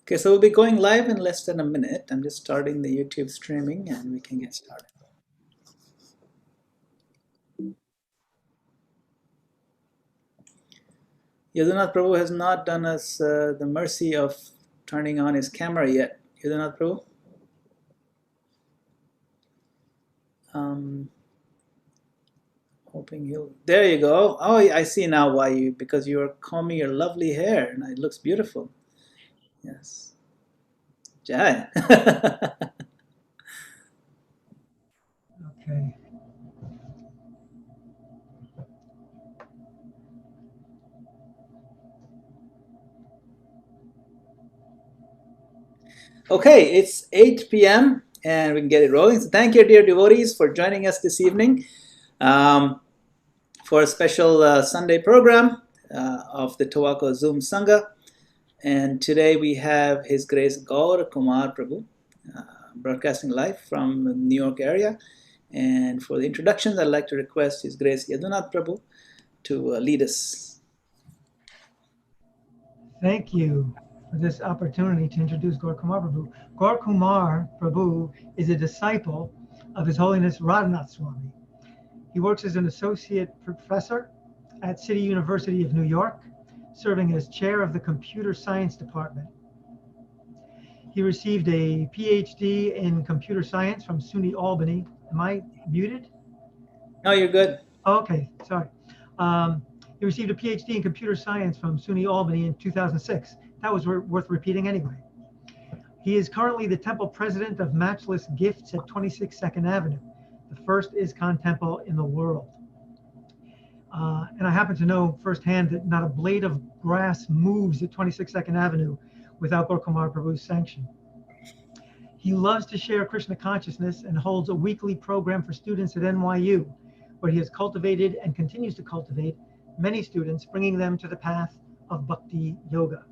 Okay, so we'll be going live in less than a minute. I'm just starting the YouTube streaming and we can get started. Yadunat Prabhu has not done us the mercy of turning on his camera yet. Yadunat Prabhu? Hoping he'll. There you go. Oh, I see now why you. Because you are combing your lovely hair and it looks beautiful. Yes. Jai. Okay. Okay, it's 8 p.m. and we can get it rolling. So thank you, dear devotees, for joining us this evening for a special Sunday program of the Towaco Zoom Sangha. And today we have His Grace Gaura Kumar Prabhu broadcasting live from the New York area. And for the introductions, I'd like to request His Grace Yadunath Prabhu to lead us. Thank you for this opportunity to introduce Gaura Kumar Prabhu. Gaura Kumar Prabhu is a disciple of His Holiness Radhanath Swami. He works as an associate professor at City University of New York, serving as chair of the computer science department. He received a PhD in computer science from SUNY Albany. Am I muted? No, you're good. Oh, okay, sorry. He received a PhD in computer science from SUNY Albany in 2006. That was worth repeating anyway. He is currently the temple president of Matchless Gifts at 26 2nd Avenue, the first ISKCON temple in the world. And I happen to know firsthand that not a blade of grass moves at 26 2nd Avenue without Gaura Kumar Prabhu's sanction. He loves to share Krishna consciousness and holds a weekly program for students at NYU, where he has cultivated and continues to cultivate many students, bringing them to the path of bhakti yoga.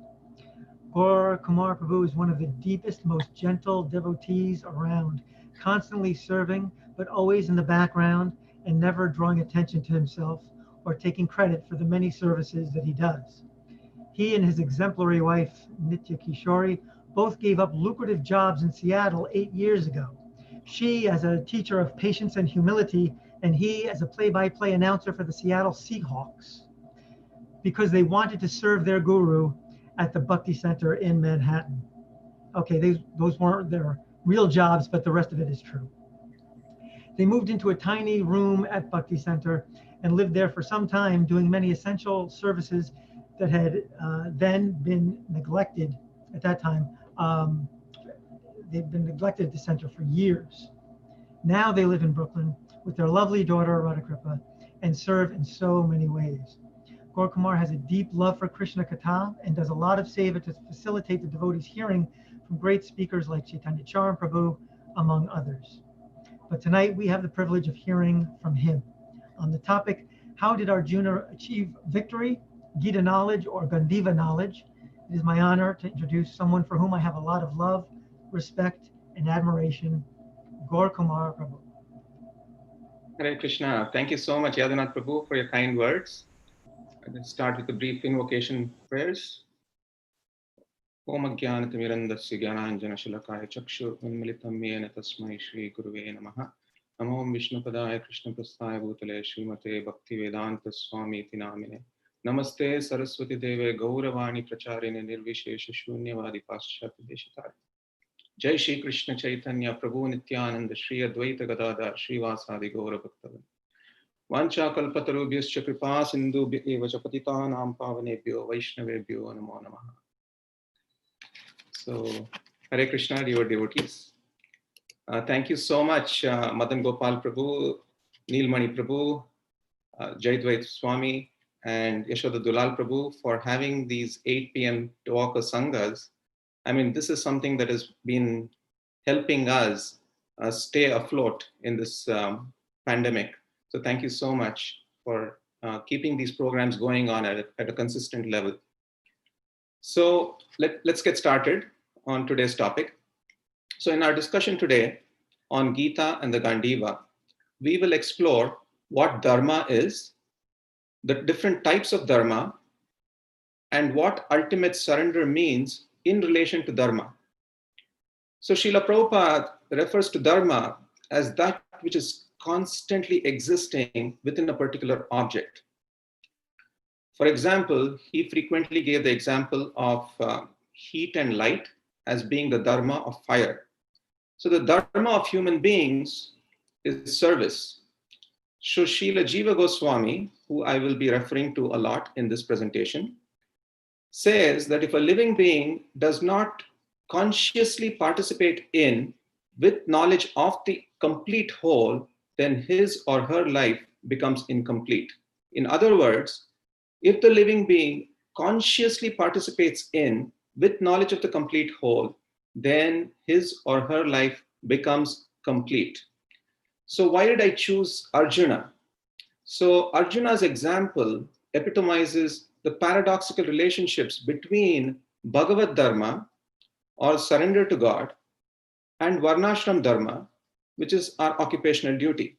Gaura Kumar Prabhu is one of the deepest, most gentle devotees around, constantly serving, but always in the background and never drawing attention to himself or taking credit for the many services that he does. He and his exemplary wife, Nitya Kishori, both gave up lucrative jobs in Seattle 8 years ago. She as a teacher of patience and humility, and he as a play-by-play announcer for the Seattle Seahawks, because they wanted to serve their guru at the Bhakti Center in Manhattan. Okay, those weren't their real jobs, but the rest of it is true. They moved into a tiny room at Bhakti Center and lived there for some time, doing many essential services that had then been neglected at that time. They've been neglected at the center for years. Now they live in Brooklyn with their lovely daughter, Radhakripa, and serve in so many ways. Gaura Kumar has a deep love for Krishna Katha and does a lot of seva to facilitate the devotees' hearing from great speakers like Chaitanya Charan Prabhu, among others. But tonight we have the privilege of hearing from him on the topic, how did Arjuna achieve victory, Gita knowledge, or Gandiva knowledge? It is my honor to introduce someone for whom I have a lot of love, respect, and admiration, Gaura Kumar Prabhu. Hare Krishna. Thank you so much, Yadunath Prabhu, for your kind words. Let's start with a brief invocation prayers. Om Ajnanatirmirandasya Jnananjana Shalakaya Chakshur Unmilitam Yena Tasmai Shri Guruve Namaha. Namo Vishnupadaya Krishna Prasthaya Bhutale Srimate Bhaktivedanta Swami Iti Namine. Namaste Saraswati Deve Gauravani Pracharine Nirvishesha Shunyavadi Paschati Deshitari. Jai Shri Krishna Chaitanya Prabhu Nityananda Shri Advaita Gadadhar Srivasadi Gaura Bhaktavan. Vancha kalpatarubhyascha kripa sindhubhya eva cha patitanam pavanebhyo vaishnavebhyo namo namaha. So, Hare Krishna, dear devotees. Thank you so much, Madan Gopal Prabhu, Neelmani Prabhu, Jaidvait Swami, and Yashoda Dulal Prabhu for having these 8 p.m. Towaco Sanghas. I mean, this is something that has been helping us stay afloat in this pandemic. So thank you so much for keeping these programs going on at a consistent level. So let's get started on today's topic. So in our discussion today on Gita and the Gandiva, we will explore what dharma is, the different types of dharma, and what ultimate surrender means in relation to dharma. So Srila Prabhupada refers to dharma as that which is constantly existing within a particular object. For example, he frequently gave the example of heat and light as being the dharma of fire. So the dharma of human beings is service. So Srila Jiva Goswami, who I will be referring to a lot in this presentation, says that if a living being does not consciously participate in, with knowledge of the complete whole, then his or her life becomes incomplete. In other words, if the living being consciously participates in, with knowledge of the complete whole, then his or her life becomes complete. So why did I choose Arjuna? So Arjuna's example epitomizes the paradoxical relationships between Bhagavad Dharma, or surrender to God, and Varnashram Dharma, which is our occupational duty.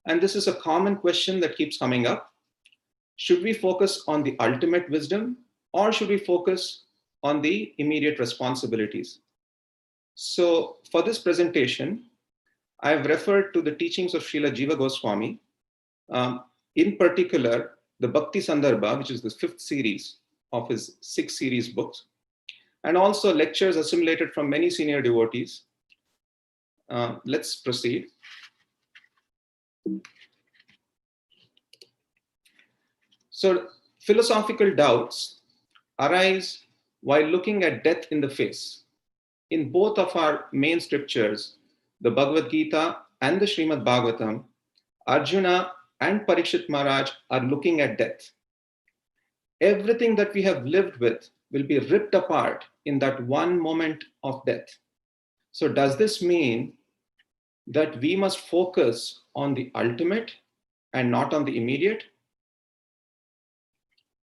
And this is a common question that keeps coming up. Should we focus on the ultimate wisdom, or should we focus on the immediate responsibilities? So for this presentation, I have referred to the teachings of Srila Jiva Goswami, in particular, the Bhakti Sandarbha, which is the 5th series of his 6 series books, and also lectures assimilated from many senior devotees. Let's proceed. So philosophical doubts arise while looking at death in the face. In both of our main scriptures, the Bhagavad Gita and the Srimad Bhagavatam, Arjuna and Parikshit Maharaj are looking at death. Everything that we have lived with will be ripped apart in that one moment of death. So does this mean that we must focus on the ultimate and not on the immediate?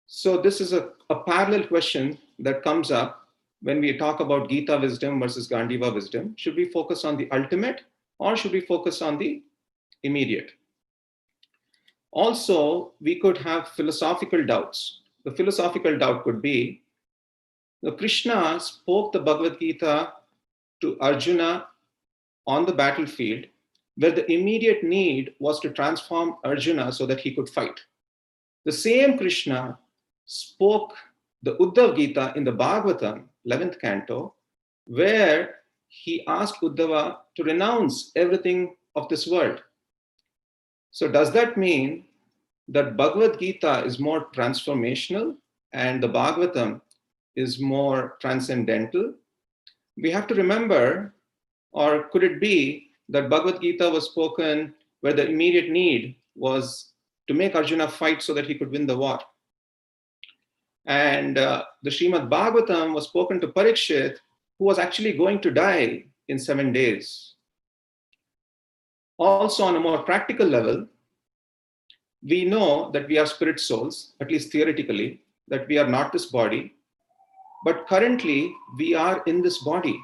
So this is a parallel question that comes up when we talk about Gita wisdom versus Gandiva wisdom. Should we focus on the ultimate, or should we focus on the immediate? Also, we could have philosophical doubts. The philosophical doubt could be, Krishna spoke the Bhagavad Gita to Arjuna on the battlefield, where the immediate need was to transform Arjuna so that he could fight. The same Krishna spoke the Uddhav Gita in the Bhagavatam, 11th canto, where he asked Uddhava to renounce everything of this world. So does that mean that Bhagavad Gita is more transformational and the Bhagavatam is more transcendental? We have to remember, or could it be that Bhagavad Gita was spoken where the immediate need was to make Arjuna fight so that he could win the war? And the Srimad Bhagavatam was spoken to Parikshit, who was actually going to die in 7 days. Also, on a more practical level, we know that we are spirit souls, at least theoretically, that we are not this body, but currently we are in this body.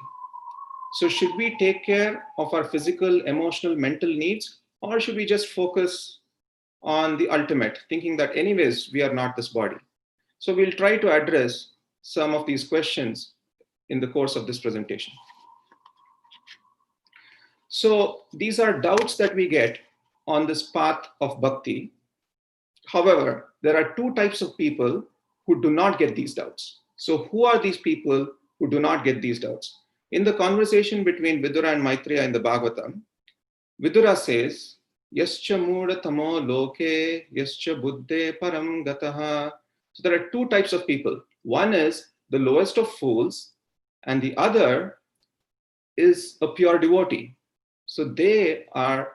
So should we take care of our physical, emotional, mental needs, or should we just focus on the ultimate, thinking that anyways, we are not this body? So we'll try to address some of these questions in the course of this presentation. So these are doubts that we get on this path of bhakti. However, there are 2 types of people who do not get these doubts. So who are these people who do not get these doubts? In the conversation between Vidura and Maitreya in the Bhagavatam, Vidura says, Yascha Muda Tamo Loke, Yascha Buddhe Param Gataha. So there are 2 types of people. One is the lowest of fools, and the other is a pure devotee. So they are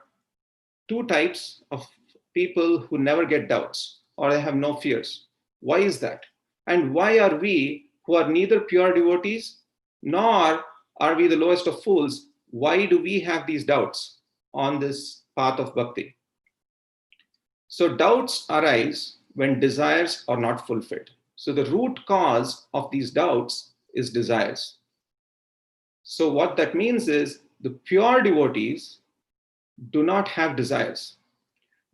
2 types of people who never get doubts, or they have no fears. Why is that? And why are we, who are neither pure devotees, nor are we the lowest of fools, why do we have these doubts on this path of bhakti? So doubts arise when desires are not fulfilled. So the root cause of these doubts is desires. So what that means is the pure devotees do not have desires.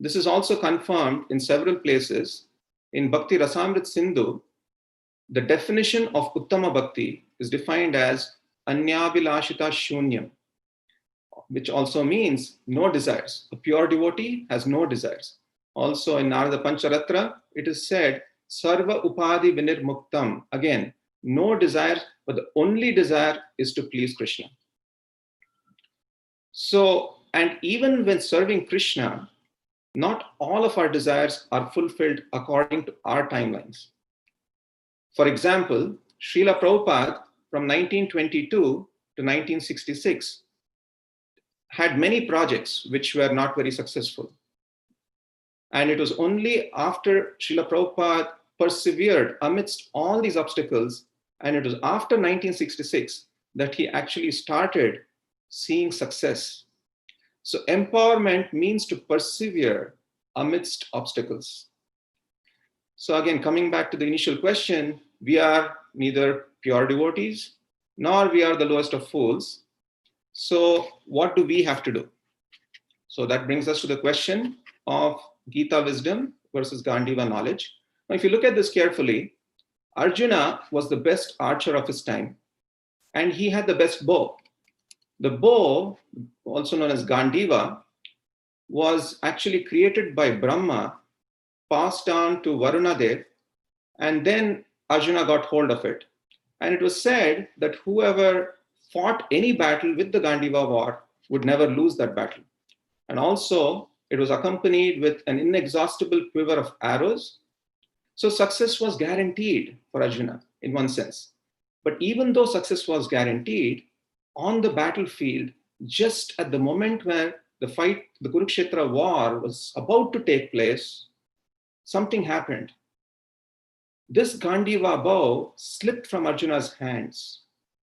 This is also confirmed in several places. In Bhakti Rasamrit Sindhu, The definition of Uttama Bhakti is defined as Anyavilashita Shunyam, which also means no desires. A pure devotee has no desires. Also in Narada Pancharatra, it is said, Sarva Upadhi Vinirmuktam. Again, no desire, but the only desire is to please Krishna. So, and even when serving Krishna, not all of our desires are fulfilled according to our timelines. For example, Srila Prabhupada from 1922 to 1966 had many projects which were not very successful. And it was only after Srila Prabhupada persevered amidst all these obstacles, and it was after 1966 that he actually started seeing success. So empowerment means to persevere amidst obstacles. So again, coming back to the initial question, we are neither pure devotees, nor we are the lowest of fools. So what do we have to do? So that brings us to the question of Gita wisdom versus Gandiva knowledge. Now, if you look at this carefully, Arjuna was the best archer of his time, and he had the best bow. The bow, also known as Gandiva, was actually created by Brahma, passed down to Varunadev, and then Arjuna got hold of it. And it was said that whoever fought any battle with the Gandiva war would never lose that battle. And also, it was accompanied with an inexhaustible quiver of arrows. So success was guaranteed for Arjuna in one sense. But even though success was guaranteed, on the battlefield, just at the moment where the fight, the Kurukshetra war was about to take place, something happened. This Gandiva bow slipped from Arjuna's hands.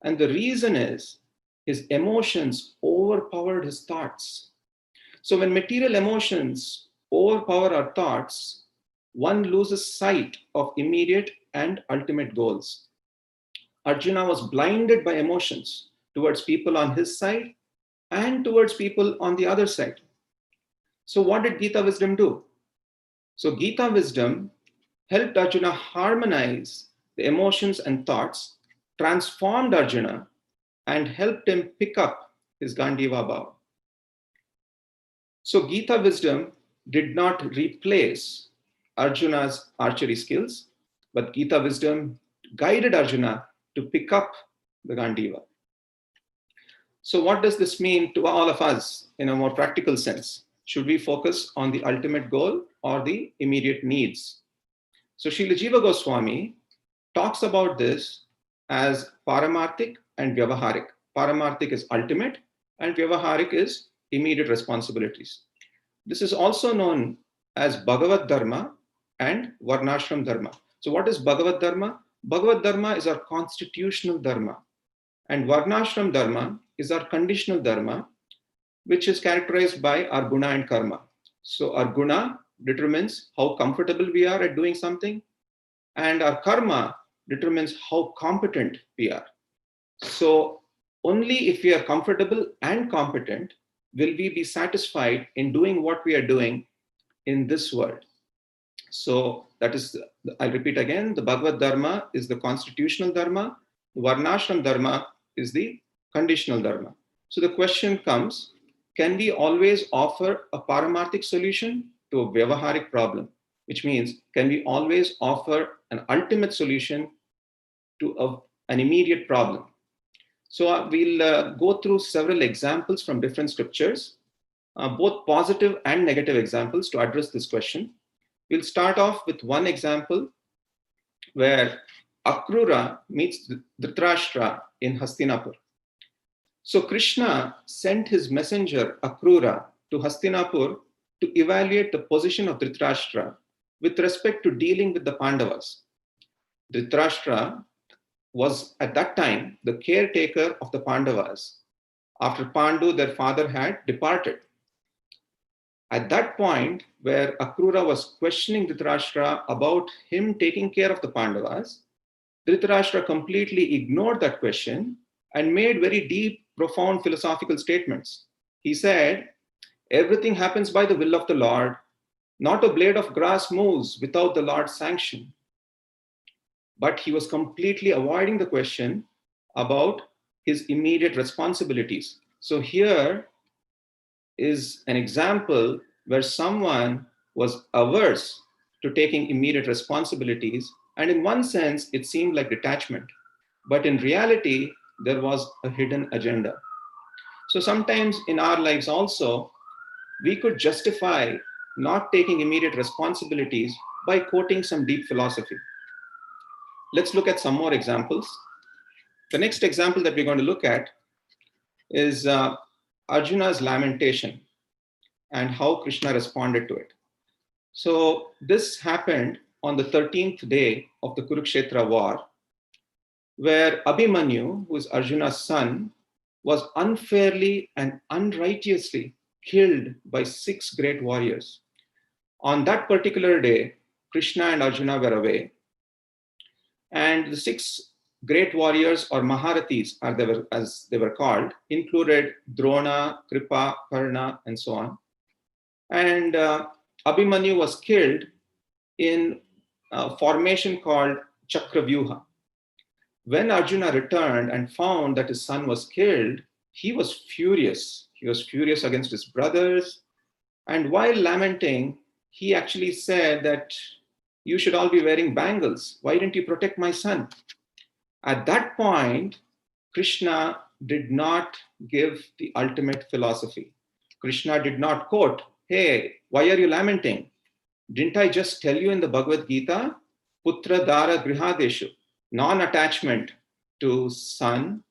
And the reason is his emotions overpowered his thoughts. So when material emotions overpower our thoughts, one loses sight of immediate and ultimate goals. Arjuna was blinded by emotions towards people on his side and towards people on the other side. So what did Gita wisdom do? So Gita wisdom helped Arjuna harmonize the emotions and thoughts, transformed Arjuna, and helped him pick up his Gandiva bow. So Gita wisdom did not replace Arjuna's archery skills, but Gita wisdom guided Arjuna to pick up the Gandiva. So what does this mean to all of us in a more practical sense? Should we focus on the ultimate goal or the immediate needs? So Srila Jiva Goswami talks about this as Paramarthik and Vyavaharik. Paramarthik is ultimate and Vyavaharik is immediate responsibilities. This is also known as Bhagavad Dharma and Varnashram Dharma. So what is Bhagavad Dharma? Bhagavad Dharma is our constitutional Dharma, and Varnashram Dharma is our conditional Dharma, which is characterized by our guna and karma. So our guna determines how comfortable we are at doing something, and our karma determines how competent we are. So only if we are comfortable and competent will we be satisfied in doing what we are doing in this world. So that is, I'll repeat again, the Bhagavad Dharma is the constitutional Dharma, the Varnashram Dharma is the conditional Dharma. So the question comes, can we always offer a Paramarthik solution to a Vyavaharik problem? Which means, can we always offer an ultimate solution to an immediate problem? So we'll go through several examples from different scriptures, both positive and negative examples to address this question. We'll start off with one example where Akrura meets Dhritarashtra in Hastinapur. So Krishna sent his messenger Akrura to Hastinapur to evaluate the position of Dhritarashtra with respect to dealing with the Pandavas. Dhritarashtra was at that time the caretaker of the Pandavas after Pandu, their father, had departed. At that point, where Akrura was questioning Dhritarashtra about him taking care of the Pandavas, Dhritarashtra completely ignored that question and made very deep, profound philosophical statements. He said, everything happens by the will of the Lord. Not a blade of grass moves without the Lord's sanction. but he was completely avoiding the question about his immediate responsibilities. So here is an example where someone was averse to taking immediate responsibilities. And in one sense, it seemed like detachment. But in reality, there was a hidden agenda. So sometimes in our lives also, we could justify not taking immediate responsibilities by quoting some deep philosophy. Let's look at some more examples. The next example that we're going to look at is Arjuna's lamentation and how Krishna responded to it. So this happened on the 13th day of the Kurukshetra war, where Abhimanyu, who is Arjuna's son, was unfairly and unrighteously killed by 6 great warriors. On that particular day, Krishna and Arjuna were away, and the 6 great warriors, or Maharathis as they were called, included Drona, Kripa, Karna, and so on. And Abhimanyu was killed in a formation called Chakravyuha. When Arjuna returned and found that his son was killed, he was furious. He was furious against his brothers. And while lamenting, he actually said that you should all be wearing bangles. Why didn't you protect my son? At that point, Krishna did not give the ultimate philosophy. Krishna did not quote, hey, why are you lamenting? Didn't I just tell you in the Bhagavad Gita, Putra Dara Grihadeshu, non-attachment to son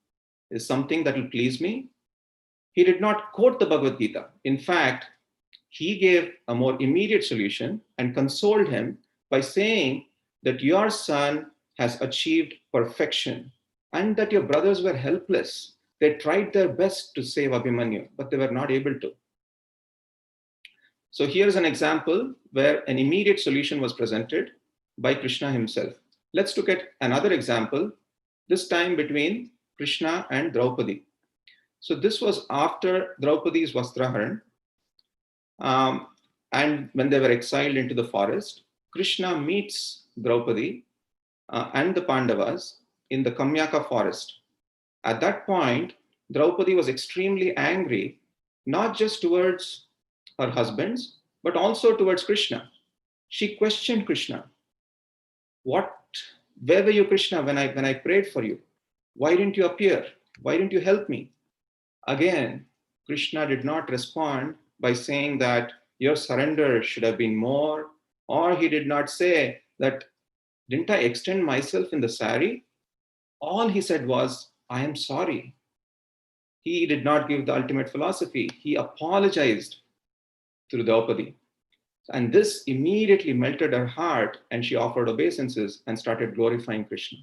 is something that will please me? He did not quote the Bhagavad Gita. In fact, he gave a more immediate solution and consoled him by saying that your son has achieved perfection and that your brothers were helpless. They tried their best to save Abhimanyu, but they were not able to. So here's an example where an immediate solution was presented by Krishna himself. Let's look at another example, this time between Krishna and Draupadi. So this was after Draupadi's Vastraharan. And when they were exiled into the forest, Krishna meets Draupadi and the Pandavas in the Kamyaka forest. At that point, Draupadi was extremely angry, not just towards her husbands, but also towards Krishna. She questioned Krishna. Where were you, Krishna, when I prayed for you? Why didn't you appear? Why didn't you help me? Again, Krishna did not respond by saying that your surrender should have been more, or he did not say that, didn't I extend myself in the sari? All he said was, I am sorry. He did not give the ultimate philosophy. He apologized to Draupadi. And this immediately melted her heart, and she offered obeisances and started glorifying Krishna.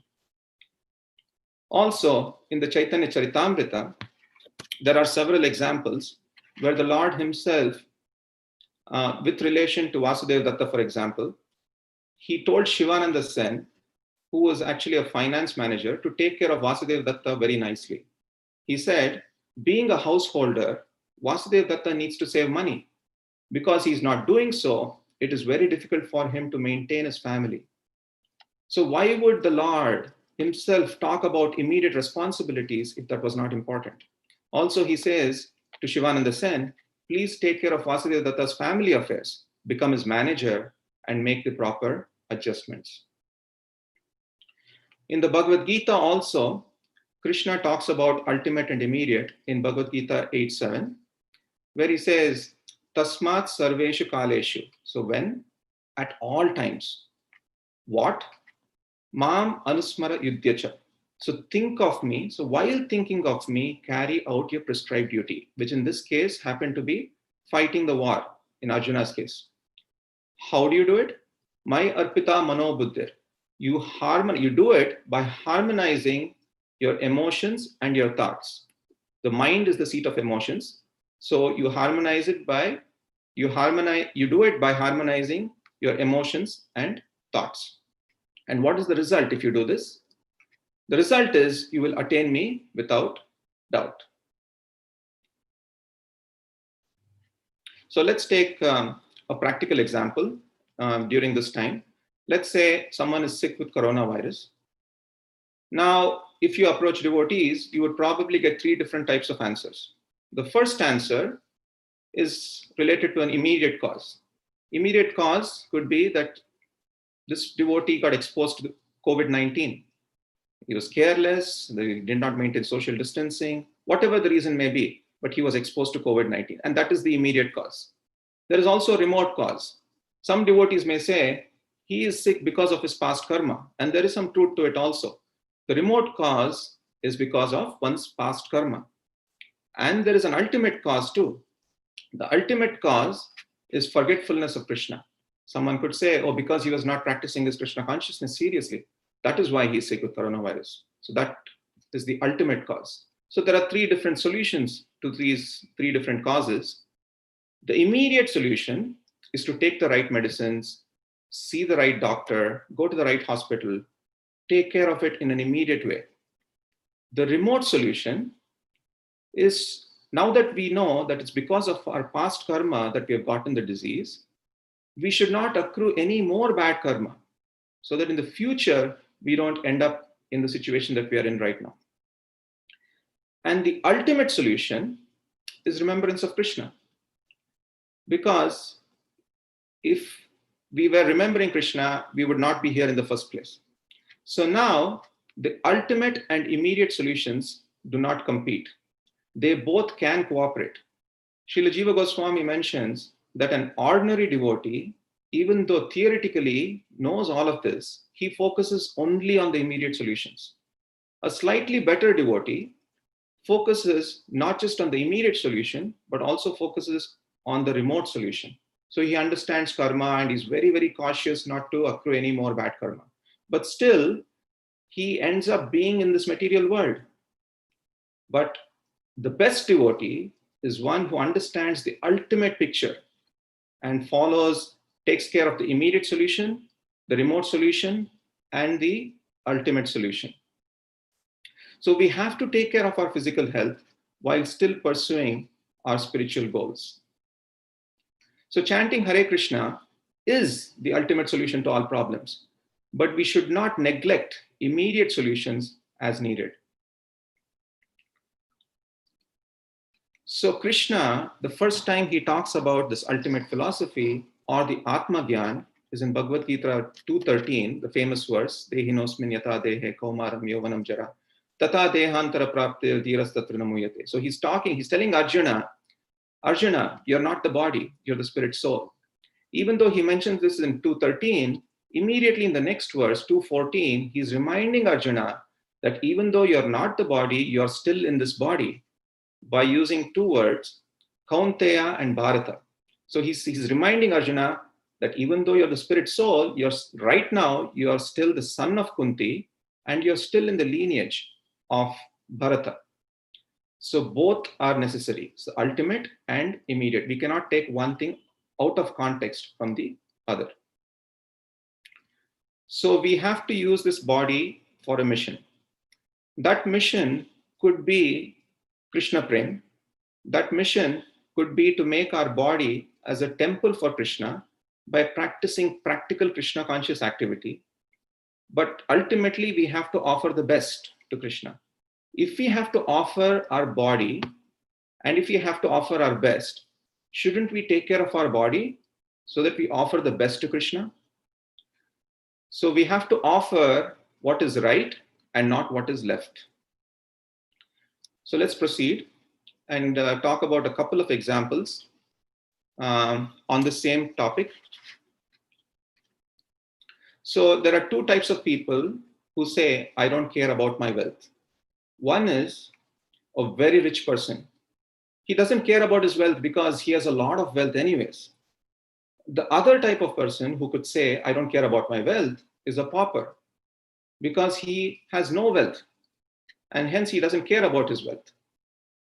Also, in the Chaitanya Charitamrita, there are several examples where the Lord himself, with relation to Vasudeva Datta, for example, he told Shivananda Sen, who was actually a finance manager, to take care of Vasudeva Datta very nicely. He said, being a householder, Vasudeva Datta needs to save money. Because he's not doing so, it is very difficult for him to maintain his family. So why would the Lord himself talk about immediate responsibilities if that was not important? Also, he says to Shivananda Sen, please take care of Vasudeva Datta's family affairs, become his manager, and make the proper adjustments. In the Bhagavad Gita also, Krishna talks about ultimate and immediate in Bhagavad Gita 8:7, where he says, Tasmat sarveshu kaleshu. So when? At all times. What? Mam anusmara yudhyacha. So think of me. So while thinking of me, carry out your prescribed duty, which in this case happened to be fighting the war in Arjuna's case. How do you do it? My arpita mano buddhir. You do it by harmonizing your emotions and your thoughts. The mind is the seat of emotions. So you harmonize it you do it by harmonizing your emotions and thoughts. And what is the result if you do this? The result is you will attain me without doubt. So let's take a practical example during this time. Let's say someone is sick with coronavirus. Now, if you approach devotees, you would probably get three different types of answers. The first answer is related to an immediate cause. Immediate cause could be that this devotee got exposed to COVID-19. He was careless, he did not maintain social distancing, whatever the reason may be, but he was exposed to COVID-19. And that is the immediate cause. There is also a remote cause. Some devotees may say, he is sick because of his past karma. And there is some truth to it also. The remote cause is because of one's past karma. And there is an ultimate cause too. The ultimate cause is forgetfulness of Krishna. Someone could say, oh, because he was not practicing his Krishna consciousness seriously, that is why he is sick with coronavirus. So that is the ultimate cause. So there are three different solutions to these three different causes. The immediate solution is to take the right medicines, see the right doctor, go to the right hospital, take care of it in an immediate way. The remote solution is, now that we know that it's because of our past karma that we have gotten the disease, we should not accrue any more bad karma so that in the future, we don't end up in the situation that we are in right now. And the ultimate solution is remembrance of Krishna. Because if we were remembering Krishna, we would not be here in the first place. So now, the ultimate and immediate solutions do not compete. They both can cooperate. Srila Jiva Goswami mentions that an ordinary devotee, even though theoretically knows all of this, he focuses only on the immediate solutions. A slightly better devotee focuses not just on the immediate solution, but also focuses on the remote solution. So he understands karma and he's very, very cautious not to accrue any more bad karma. But still, he ends up being in this material world. But the best devotee is one who understands the ultimate picture and takes care of the immediate solution, the remote solution, and the ultimate solution. So we have to take care of our physical health while still pursuing our spiritual goals. So chanting Hare Krishna is the ultimate solution to all problems, but we should not neglect immediate solutions as needed. So Krishna, the first time he talks about this ultimate philosophy or the Atma Gyan is in Bhagavad Gita 2:13, the famous verse, Dehinosmin yata dehe kaumaram yovanam jara, tata dehantara praptir dhiras tatra namuyate. So he's telling Arjuna, you're not the body, you're the spirit soul. Even though he mentions this in 2:13, immediately in the next verse, 2:14, he's reminding Arjuna that even though you're not the body, you're still in this body by using two words, Kaunteya and Bharata. So he's reminding Arjuna that even though you're the spirit soul, right now, you're still the son of Kunti and you're still in the lineage of Bharata. So both are necessary, so ultimate and immediate. We cannot take one thing out of context from the other. So we have to use this body for a mission. That mission could be Krishna Prem. That mission could be to make our body as a temple for Krishna by practicing practical Krishna conscious activity. But ultimately, we have to offer the best to Krishna. If we have to offer our body and if we have to offer our best, shouldn't we take care of our body so that we offer the best to Krishna? So we have to offer what is right and not what is left. So let's proceed and talk about a couple of examples on the same topic. So there are two types of people who say, I don't care about my wealth. One is a very rich person. He doesn't care about his wealth because he has a lot of wealth anyways. The other type of person who could say, I don't care about my wealth is a pauper because he has no wealth and hence he doesn't care about his wealth.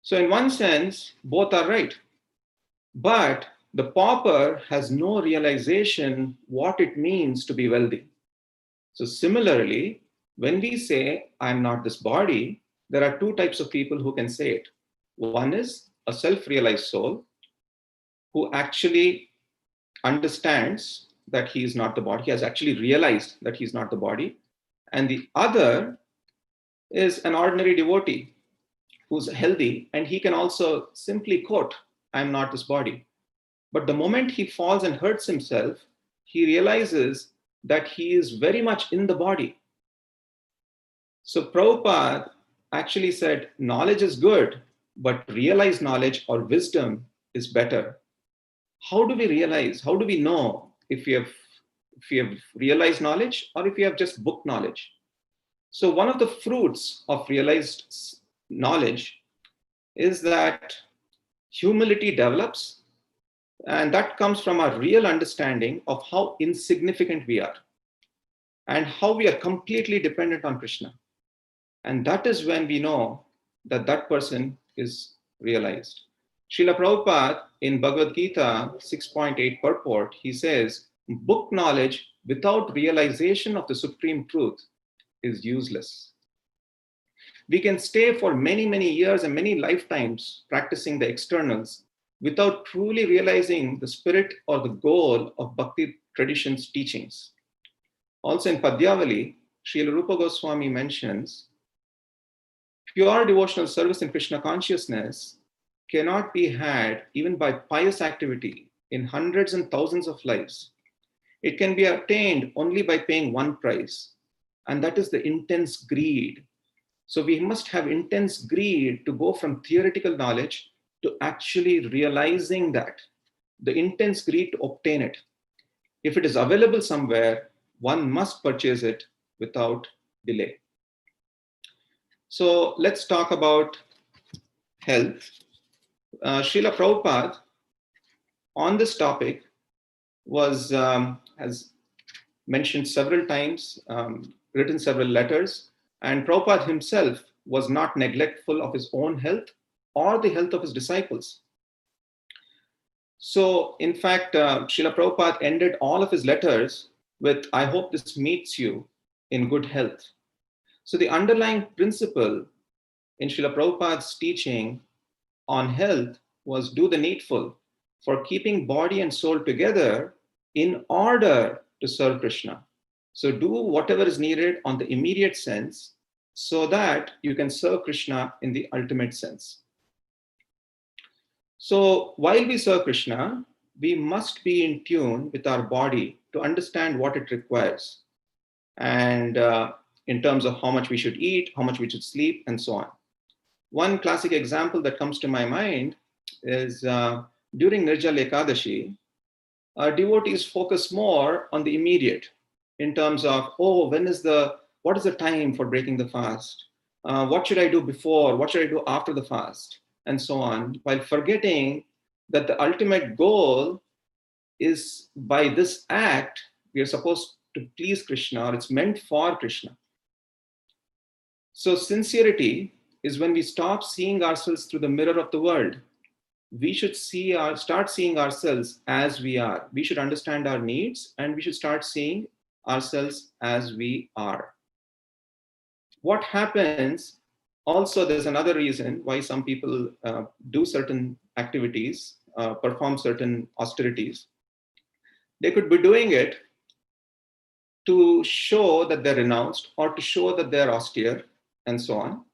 So in one sense, both are right. But the pauper has no realization what it means to be wealthy. So similarly, when we say, I'm not this body, there are two types of people who can say it. One is a self-realized soul who actually understands that he is not the body. He has actually realized that he's not the body. And the other is an ordinary devotee who's healthy, and he can also simply quote, "I'm not this body." But the moment he falls and hurts himself, he realizes that he is very much in the body. So Prabhupada actually said, knowledge is good, but realized knowledge or wisdom is better. How do we realize? How do we know if we have realized knowledge or if we have just book knowledge? So one of the fruits of realized knowledge is that humility develops, and that comes from a real understanding of how insignificant we are and how we are completely dependent on Krishna. And that is when we know that that person is realized. Srila Prabhupada in Bhagavad Gita 6.8 purport, he says, book knowledge without realization of the supreme truth is useless. We can stay for many, many years and many lifetimes practicing the externals without truly realizing the spirit or the goal of Bhakti tradition's teachings. Also in Padyavali, Srila Rupa Goswami mentions, pure devotional service in Krishna consciousness cannot be had even by pious activity in hundreds and thousands of lives. It can be attained only by paying one price, and that is the intense greed. So we must have intense greed to go from theoretical knowledge to actually realizing that, the intense greed to obtain it. If it is available somewhere, one must purchase it without delay. So let's talk about health. Srila Prabhupada on this topic has mentioned several times, written several letters, and Prabhupada himself was not neglectful of his own health or the health of his disciples. So in fact, Srila Prabhupada ended all of his letters with, "I hope this meets you in good health." So the underlying principle in Srila Prabhupada's teaching on health was do the needful for keeping body and soul together in order to serve Krishna. So do whatever is needed on the immediate sense so that you can serve Krishna in the ultimate sense. So while we serve Krishna, we must be in tune with our body to understand what it requires. And in terms of how much we should eat, how much we should sleep, and so on. One classic example that comes to my mind is during Nirjala Ekadashi, devotees focus more on the immediate in terms of, oh, what is the time for breaking the fast? What should I do before? What should I do after the fast? And so on, while forgetting that the ultimate goal is by this act, we are supposed to please Krishna, or it's meant for Krishna. So sincerity is when we stop seeing ourselves through the mirror of the world. We should start seeing ourselves as we are. We should understand our needs, and we should start seeing ourselves as we are. What happens, also there's another reason why some people do certain activities, perform certain austerities. They could be doing it to show that they're renounced or to show that they're austere and so on.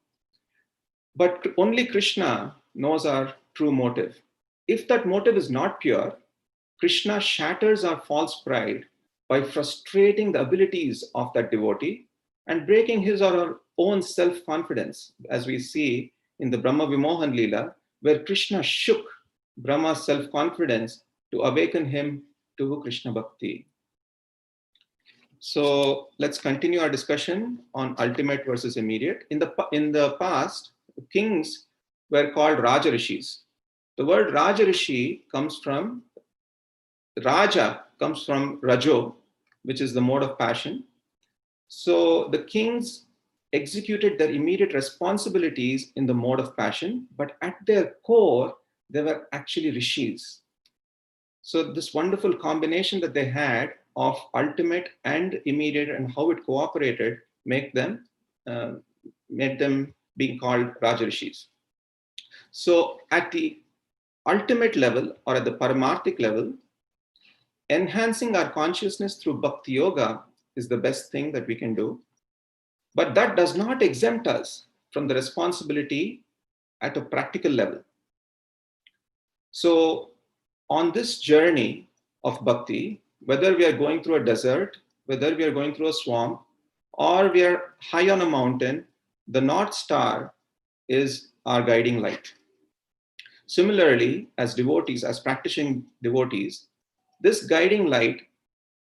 But only Krishna knows our true motive. If that motive is not pure, Krishna shatters our false pride by frustrating the abilities of that devotee and breaking his or her own self-confidence, as we see in the Brahma Vimohan Leela, where Krishna shook Brahma's self-confidence to awaken him to Krishna Bhakti. So let's continue our discussion on ultimate versus immediate. In the past, kings were called Raja Rishis. The word Raja Rishi comes from Rajo, which is the mode of passion. So the kings executed their immediate responsibilities in the mode of passion, but at their core, they were actually rishis. So this wonderful combination that they had of ultimate and immediate and how it cooperated made them being called Raja Rishis. So at the ultimate level or at the paramarthic level, enhancing our consciousness through bhakti yoga is the best thing that we can do. But that does not exempt us from the responsibility at a practical level. So on this journey of bhakti, whether we are going through a desert, whether we are going through a swamp, or we are high on a mountain, the North Star is our guiding light. Similarly, as devotees, as practicing devotees, this guiding light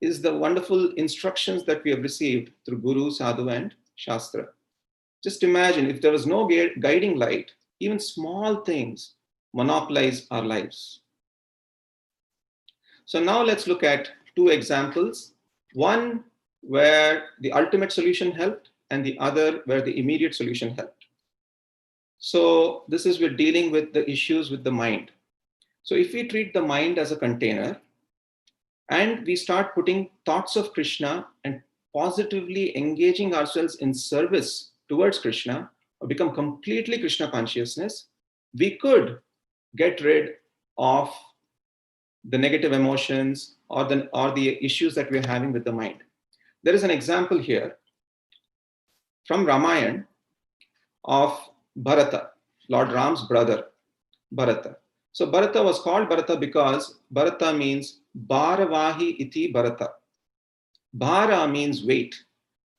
is the wonderful instructions that we have received through Guru, Sadhu, and Shastra. Just imagine if there was no guiding light, even small things monopolize our lives. So now let's look at two examples. One where the ultimate solution helped, and the other where the immediate solution helped. So this is, we're dealing with the issues with the mind. So if we treat the mind as a container, and we start putting thoughts of Krishna and positively engaging ourselves in service towards Krishna, or become completely Krishna consciousness, we could get rid of the negative emotions or the issues that we're having with the mind. There is an example here from Ramayana of Bharata, Lord Ram's brother, Bharata. So Bharata was called Bharata because Bharata means Bharavahi iti Bharata. Bhara means weight.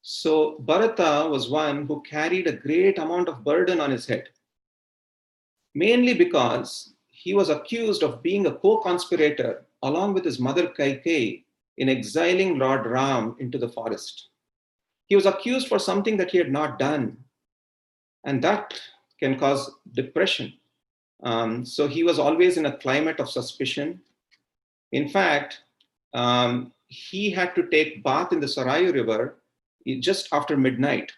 So Bharata was one who carried a great amount of burden on his head, mainly because he was accused of being a co-conspirator along with his mother Kaikeyi in exiling Lord Ram into the forest. He was accused for something that he had not done, and that can cause depression. So he was always in a climate of suspicion. In fact, he had to take bath in the Sarayu River just after midnight,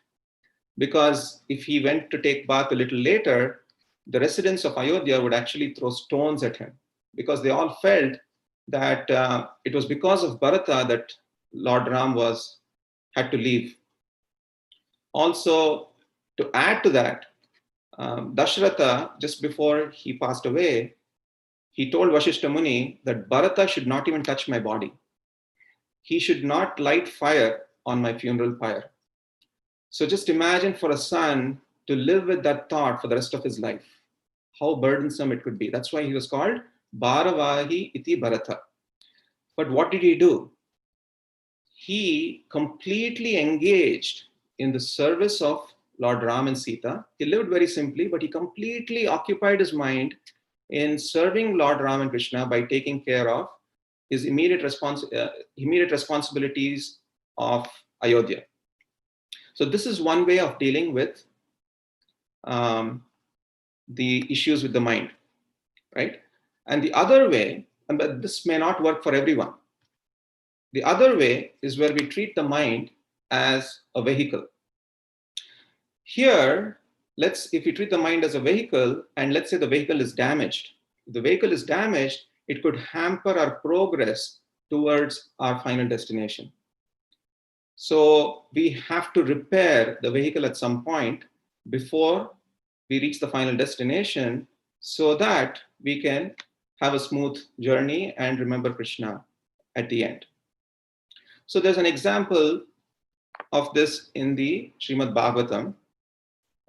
because if he went to take bath a little later, the residents of Ayodhya would actually throw stones at him, because they all felt that it was because of Bharata that Lord Ram had to leave. Also, to add to that, Dashratha, just before he passed away, he told Vashishta Muni that Bharata should not even touch my body. He should not light fire on my funeral pyre. So just imagine for a son to live with that thought for the rest of his life, how burdensome it could be. That's why he was called Bharavahi iti Bharata. But what did he do? He completely engaged in the service of Lord Ram and Sita. He lived very simply, but he completely occupied his mind in serving Lord Ram and Krishna by taking care of his immediate responsibilities of Ayodhya. So this is one way of dealing with the issues with the mind, right? And the other way, and this may not work for everyone, the other way is where we treat the mind as a vehicle. Here, if we treat the mind as a vehicle, and let's say the vehicle is damaged. If the vehicle is damaged, it could hamper our progress towards our final destination. So we have to repair the vehicle at some point before we reach the final destination, so that we can have a smooth journey and remember Krishna at the end. So there's an example of this in the Srimad Bhagavatam.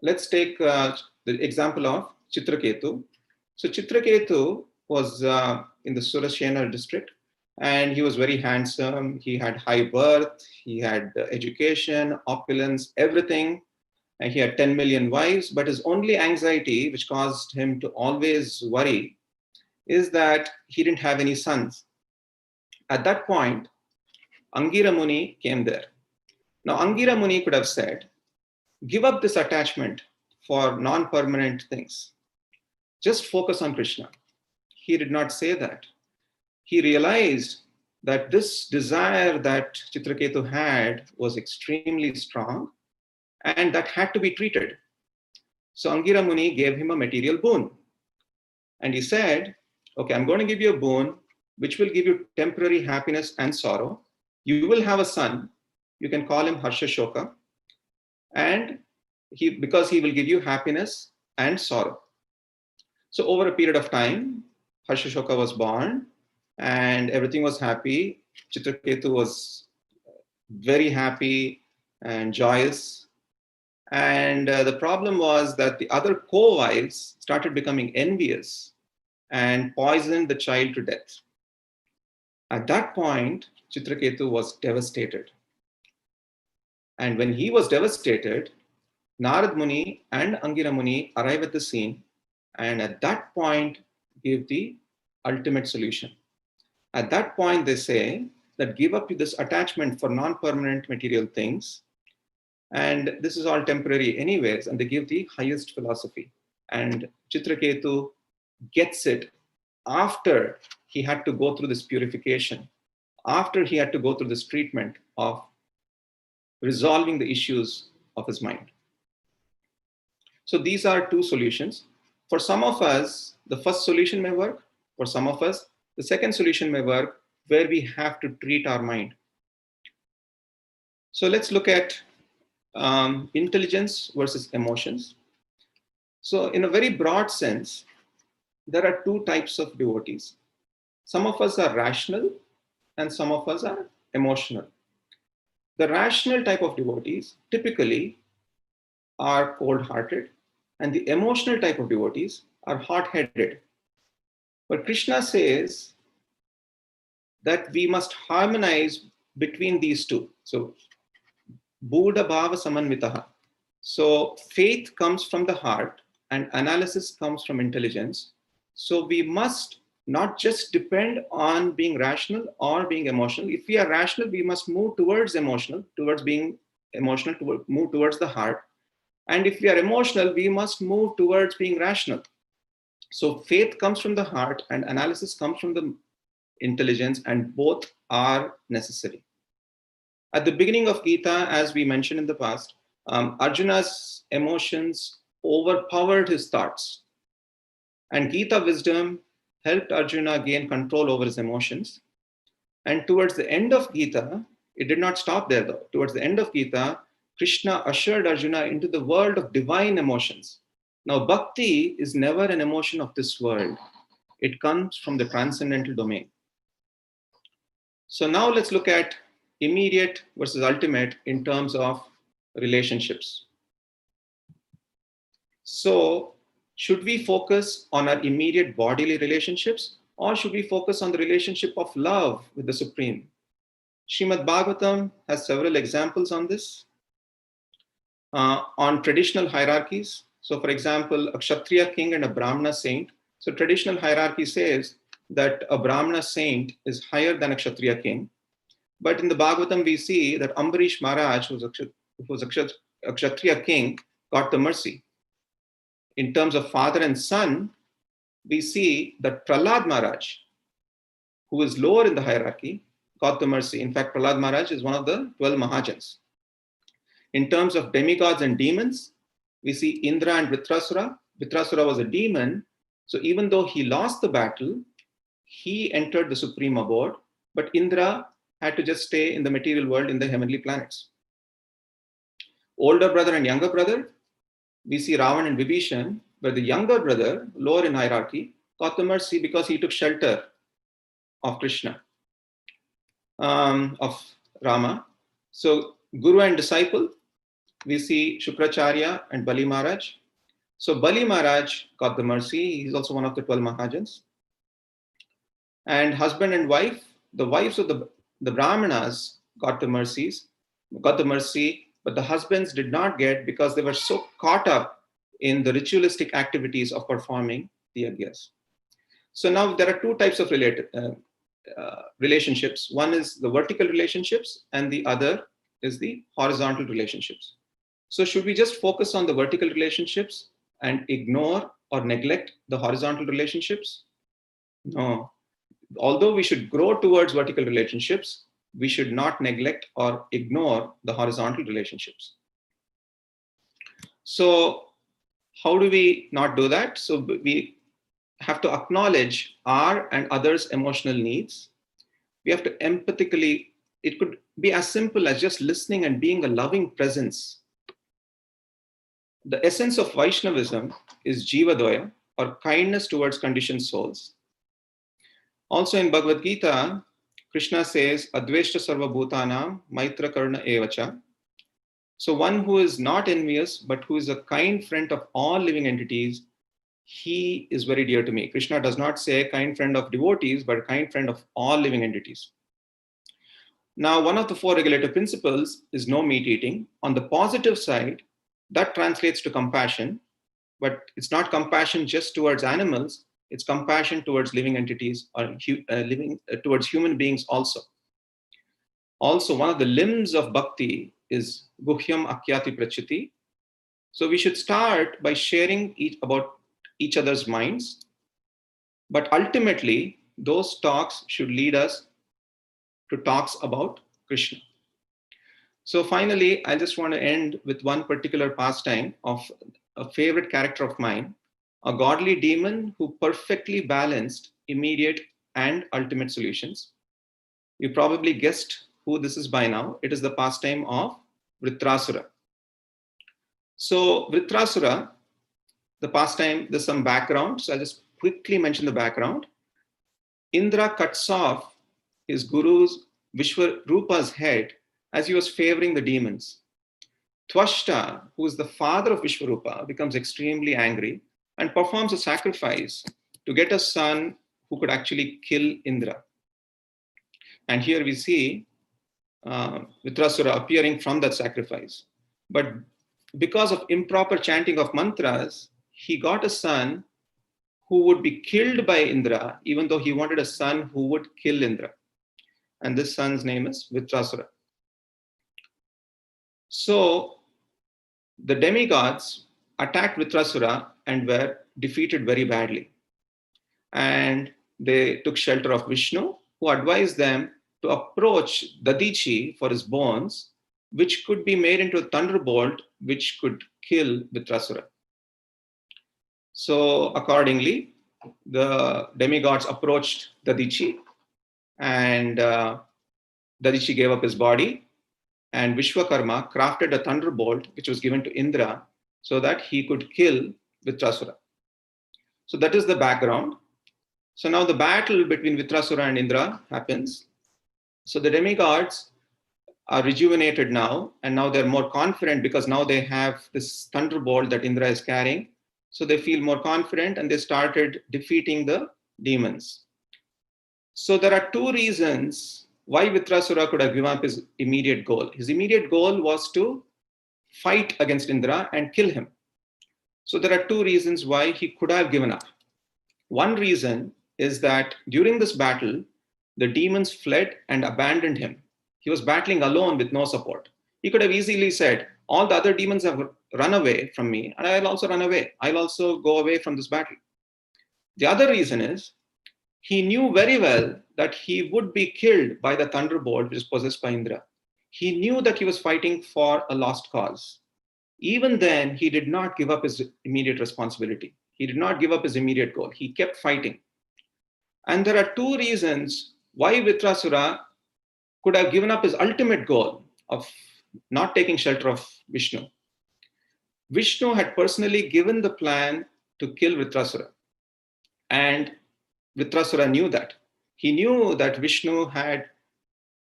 Let's take the example of Chitraketu. So Chitraketu was in the Surashena district, and he was very handsome. He had high birth, he had education, opulence, everything. And he had 10 million wives, but his only anxiety, which caused him to always worry, is that he didn't have any sons. At that point, Angira Muni came there. Now, Angira Muni could have said, give up this attachment for non-permanent things. Just focus on Krishna. He did not say that. He realized that this desire that Chitraketu had was extremely strong, and that had to be treated. So Angira Muni gave him a material boon. And he said, okay, I'm going to give you a boon which will give you temporary happiness and sorrow. You will have a son. You can call him Harsha Shoka. And because he will give you happiness and sorrow. So over a period of time, Harsha Shoka was born. and everything was happy. Chitraketu was very happy and joyous. And the problem was that the other co-wives started becoming envious and poisoned the child to death. At that point, Chitraketu was devastated. And when he was devastated, Narad Muni and Angira Muni arrive at the scene, and at that point give the ultimate solution. At that point, they say that give up this attachment for non-permanent material things, and this is all temporary anyways, and they give the highest philosophy. And Chitraketu gets it after he had to go through this purification, after he had to go through this treatment of resolving the issues of his mind. So these are two solutions. For some of us, the first solution may work. For some of us, the second solution may work, where we have to treat our mind. So let's look at intelligence versus emotions. So in a very broad sense, there are two types of devotees. Some of us are rational and some of us are emotional. The rational type of devotees typically are cold-hearted, and the emotional type of devotees are hot-headed. But Krishna says that we must harmonize between these two. So, Buddha Bhava Samanvitaha. So, faith comes from the heart and analysis comes from intelligence. So, we must not just depend on being rational or being emotional. If we are rational, we must move towards emotional, towards being emotional, move towards the heart. And if we are emotional, we must move towards being rational. So faith comes from the heart and analysis comes from the intelligence, and both are necessary. At the beginning of Gita, as we mentioned in the past, Arjuna's emotions overpowered his thoughts. And Gita wisdom helped Arjuna gain control over his emotions. And towards the end of Gita, it did not stop there though. Towards the end of Gita, Krishna ushered Arjuna into the world of divine emotions. Now, bhakti is never an emotion of this world. It comes from the transcendental domain. So now let's look at immediate versus ultimate in terms of relationships. So should we focus on our immediate bodily relationships, or should we focus on the relationship of love with the Supreme? Srimad Bhagavatam has several examples on this. On traditional hierarchies. So for example, a Kshatriya king and a Brahmana saint. So traditional hierarchy says that a Brahmana saint is higher than a Kshatriya king. But in the Bhagavatam, we see that Ambarish Maharaj, who was a Kshatriya king, got the mercy. In terms of father and son, we see that Prahlad Maharaj, who is lower in the hierarchy, got the mercy. In fact, Prahlad Maharaj is one of the 12 Mahajans. In terms of demigods and demons, we see Indra and Vritrasura. Vritrasura was a demon. So even though he lost the battle, he entered the supreme abode, but Indra had to just stay in the material world in the heavenly planets. Older brother and younger brother, we see Ravan and Vibhishan, where the younger brother, lower in hierarchy, got the mercy because he took shelter of Krishna, of Rama. So Guru and disciple, we see Shukracharya and Bali Maharaj. So Bali Maharaj got the mercy. He's also one of the 12 Mahajans. And husband and wife, the wives of the Brahmanas got the mercy, but the husbands did not get because they were so caught up in the ritualistic activities of performing the yagyas. So now there are two types of relationships. One is the vertical relationships and the other is the horizontal relationships. So should we just focus on the vertical relationships and ignore or neglect the horizontal relationships? No. Although we should grow towards vertical relationships, we should not neglect or ignore the horizontal relationships. So how do we not do that? So we have to acknowledge our and others' emotional needs. We have to empathically, it could be as simple as just listening and being a loving presence. The essence of Vaishnavism is Jiva Doya, or kindness towards conditioned souls. Also in Bhagavad Gita, Krishna says, Adveshta sarva bhutanam maitra karna evacha. So one who is not envious, but who is a kind friend of all living entities, he is very dear to me. Krishna does not say a kind friend of devotees, but a kind friend of all living entities. Now, one of the 4 regulative principles is no meat eating. On the positive side, that translates to compassion, but it's not compassion just towards animals, it's compassion towards living entities or towards human beings also. Also, one of the limbs of bhakti is guhyam akyati prachiti. So we should start by sharing about each other's minds, but ultimately, those talks should lead us to talks about Krishna. So finally, I just want to end with one particular pastime of a favorite character of mine, a godly demon who perfectly balanced immediate and ultimate solutions. You probably guessed who this is by now. It is the pastime of Vritrasura. So Vritrasura, the pastime, there's some background. So I'll just quickly mention the background. Indra cuts off his guru's Vishwarupa's head as he was favoring the demons. Twashta, who is the father of Vishwarupa, becomes extremely angry and performs a sacrifice to get a son who could actually kill Indra. And here we see Vritrasura appearing from that sacrifice. But because of improper chanting of mantras, he got a son who would be killed by Indra, even though he wanted a son who would kill Indra. And this son's name is Vritrasura. So the demigods attacked Vritrasura and were defeated very badly. And they took shelter of Vishnu, who advised them to approach Dadichi for his bones, which could be made into a thunderbolt, which could kill Vritrasura. So accordingly, the demigods approached Dadichi, and Dadichi gave up his body, and Vishwakarma crafted a thunderbolt which was given to Indra so that he could kill Vritrasura. So that is the background. So now the battle between Vritrasura and Indra happens. So the demigods are rejuvenated now, and now they're more confident because now they have this thunderbolt that Indra is carrying. So they feel more confident and they started defeating the demons. So there are 2 reasons why Vritrasura could have given up his immediate goal. His immediate goal was to fight against Indra and kill him. So there are 2 reasons why he could have given up. One reason is that during this battle, the demons fled and abandoned him. He was battling alone with no support. He could have easily said, all the other demons have run away from me, and I'll also run away. I'll also go away from this battle. The other reason is, he knew very well that he would be killed by the thunderbolt which is possessed by Indra. He knew that he was fighting for a lost cause. Even then, he did not give up his immediate responsibility. He did not give up his immediate goal. He kept fighting. And there are 2 reasons why Vritrasura could have given up his ultimate goal of not taking shelter of Vishnu. Vishnu had personally given the plan to kill Vritrasura. And Vritrasura knew that. He knew that Vishnu had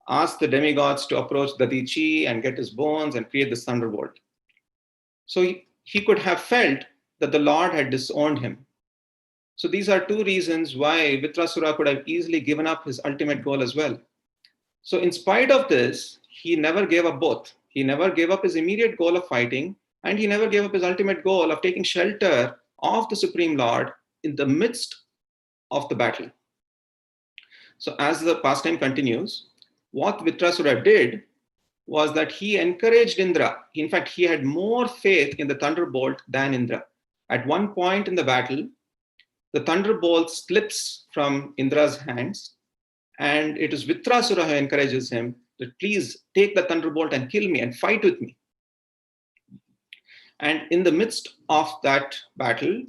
asked the demigods to approach Dadichi and get his bones and create this thunderbolt. So he could have felt that the Lord had disowned him. So these are 2 reasons why Vritrasura could have easily given up his ultimate goal as well. So in spite of this, he never gave up both. He never gave up his immediate goal of fighting, and he never gave up his ultimate goal of taking shelter of the Supreme Lord in the midst of the battle. So as the pastime continues, what Vritrasura did was that he encouraged Indra. In fact, he had more faith in the thunderbolt than Indra. At one point in the battle, the thunderbolt slips from Indra's hands, and it is Vritrasura who encourages him that please take the thunderbolt and kill me and fight with me. And in the midst of that battle,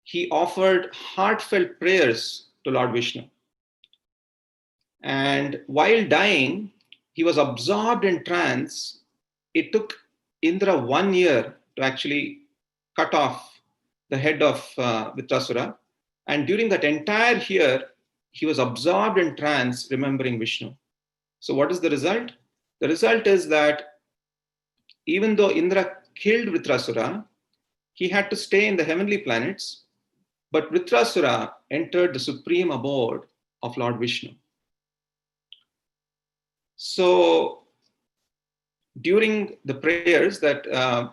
he offered heartfelt prayers to Lord Vishnu. And while dying, he was absorbed in trance. It took Indra 1 year to actually cut off the head of Vritrasura. And during that entire year, he was absorbed in trance, remembering Vishnu. So what is the result? The result is that even though Indra killed Vritrasura, he had to stay in the heavenly planets, but Vritrasura entered the supreme abode of Lord Vishnu. So during the prayers that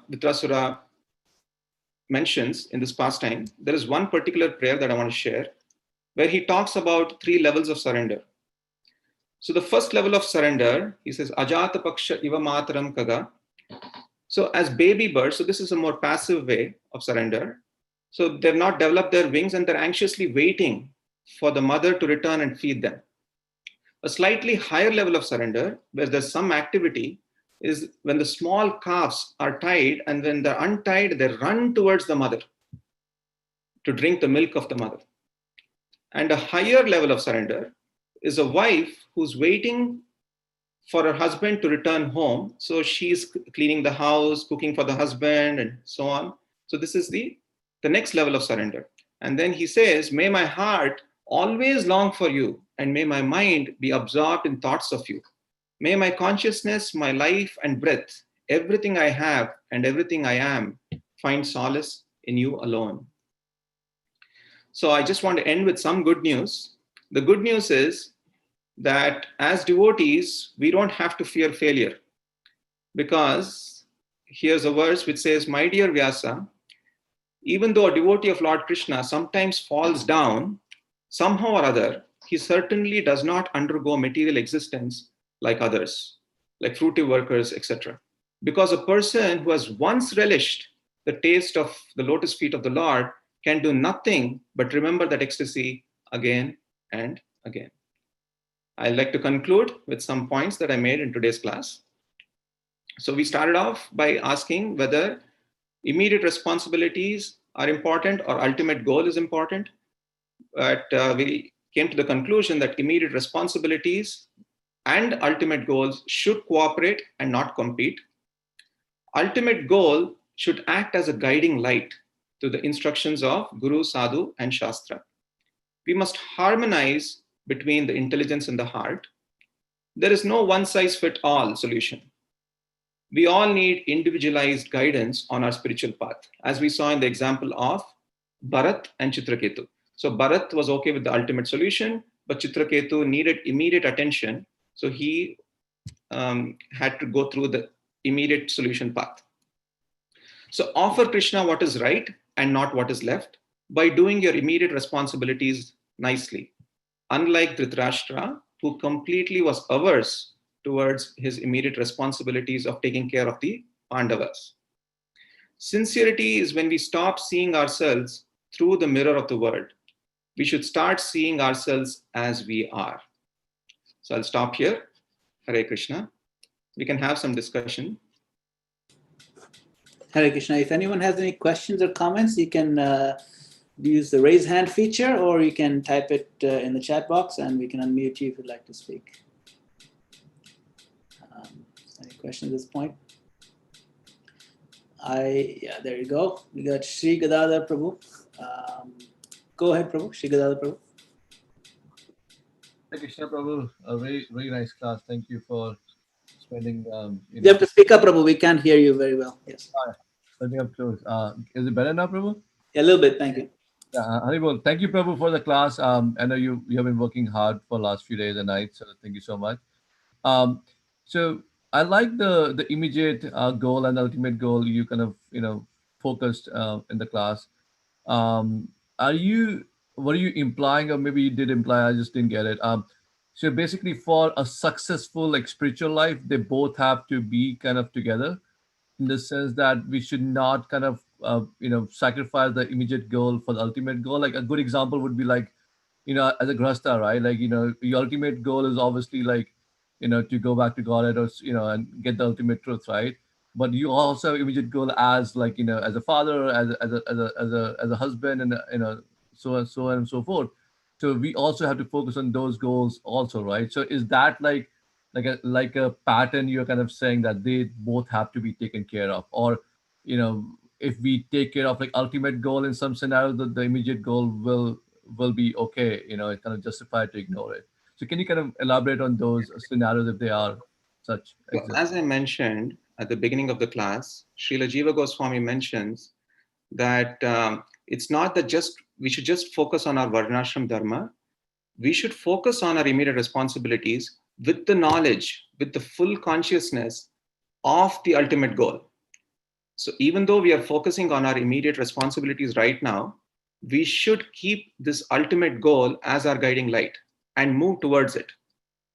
Vritrasura mentions in this pastime, there is one particular prayer that I want to share, where he talks about 3 levels of surrender. So the first level of surrender, he says, Ajata Paksha Iva Mataram Kaga. So as baby birds, so this is a more passive way of surrender. So they've not developed their wings and they're anxiously waiting for the mother to return and feed them. A slightly higher level of surrender, where there's some activity, is when the small calves are tied, and when they're untied, they run towards the mother to drink the milk of the mother. And a higher level of surrender is a wife who's waiting for her husband to return home. So she's cleaning the house, cooking for the husband, and so on. So this is the next level of surrender. And then he says, may my heart always long for you, and may my mind be absorbed in thoughts of you. May my consciousness, my life and breath, everything I have and everything I am, find solace in you alone. So I just want to end with some good news. The good news is that as devotees, we don't have to fear failure, because here's a verse which says, my dear Vyasa, even though a devotee of Lord Krishna sometimes falls down, somehow or other, he certainly does not undergo material existence like others, like fruitive workers, etc. Because a person who has once relished the taste of the lotus feet of the Lord can do nothing but remember that ecstasy again and again. I'd like to conclude with some points that I made in today's class. So we started off by asking whether immediate responsibilities are important or ultimate goal is important. But we came to the conclusion that immediate responsibilities and ultimate goals should cooperate and not compete. Ultimate goal should act as a guiding light to the instructions of Guru, Sadhu, and Shastra. We must harmonize between the intelligence and the heart. There is no one-size-fits-all solution. We all need individualized guidance on our spiritual path, as we saw in the example of Bharat and Chitraketu. So Bharat was okay with the ultimate solution, but Chitraketu needed immediate attention. So he had to go through the immediate solution path. So offer Krishna what is right and not what is left by doing your immediate responsibilities nicely. Unlike Vritrasura, who completely was averse towards his immediate responsibilities of taking care of the Pandavas. Sincerity is when we stop seeing ourselves through the mirror of the world. We should start seeing ourselves as we are. So I'll stop here. Hare Krishna. We can have some discussion. Hare Krishna. If anyone has any questions or comments, you can use the raise hand feature, or you can type it in the chat box and we can unmute you if you'd like to speak. Any questions at this point? Yeah, there you go. We got Sri Gadadhar Prabhu. Go ahead, Prabhu. Sri Gadadhar Prabhu. Hare Krishna Prabhu, a very, very nice class. Thank you for spending. You have to speak up, Prabhu. We can't hear you very well. Yes. Spending up close. Is it better now, Prabhu? Yeah, a little bit. Thank you. Haribol, thank you, Prabhu, for the class. I know you have been working hard for the last few days and nights, so thank you so much. So I like the immediate goal and ultimate goal you kind of focused in the class. What are you implying, or maybe you did imply, I just didn't get it. So basically, for a successful spiritual life, they both have to be kind of together, in the sense that we should not kind of sacrifice the immediate goal for the ultimate goal. Like a good example would be like, as a grasta, right? Like, your ultimate goal is obviously like, to go back to Godhead, or and get the ultimate truth, right? But you also have immediate goal as like, as a father, as a husband, and so on and so forth. So we also have to focus on those goals also, right? So is that like a pattern you're kind of saying that they both have to be taken care of? Or if we take care of like ultimate goal in some scenario, the immediate goal will will be okay, it's kind of justified to ignore it. So can you kind of elaborate on those scenarios if they are such? So as I mentioned at the beginning of the class, Srila Jiva Goswami mentions that it's not that we should just focus on our Varnashram Dharma. We should focus on our immediate responsibilities with the knowledge, with the full consciousness of the ultimate goal. So even though we are focusing on our immediate responsibilities right now, we should keep this ultimate goal as our guiding light and move towards it.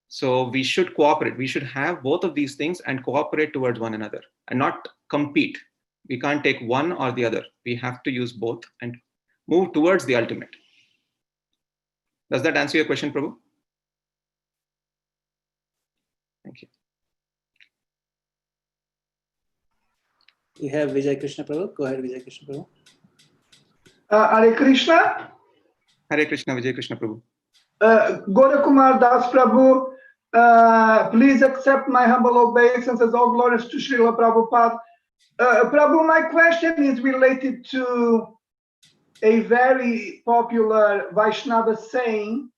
So we should cooperate. We should have both of these things and cooperate towards one another and not compete. We can't take one or the other. We have to use both and move towards the ultimate. Does that answer your question, Prabhu? Thank you. We have Vijay Krishna Prabhu. Go ahead, Vijay Krishna Prabhu. Hare Krishna. Hare Krishna, Vijay Krishna Prabhu. Gaura Kumar Das Prabhu, please accept my humble obeisances. All glories to Srila Prabhupada. Prabhu, my question is related to a very popular Vaishnava saying,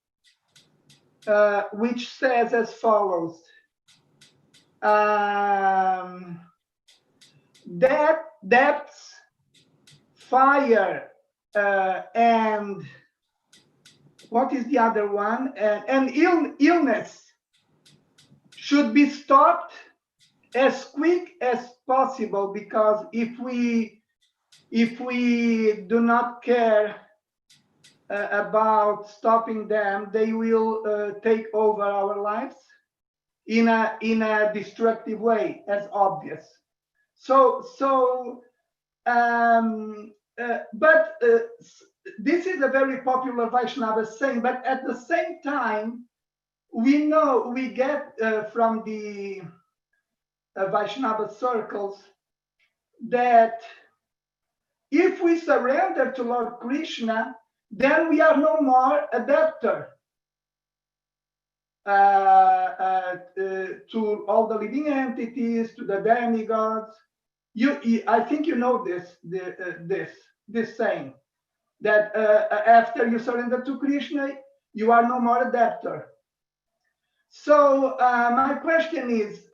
which says as follows. Depths, fire, and what is the other one? And illness should be stopped as quick as possible, because if we do not care about stopping them, they will take over our lives in a destructive way, as obvious. But this is a very popular Vaishnava saying, but at the same time, we get from the Vaishnava circles that if we surrender to Lord Krishna, then we are no more a debtor to all the living entities, to the demigods. I think you know this saying, that after you surrender to Krishna, you are no more a debtor. So my question is,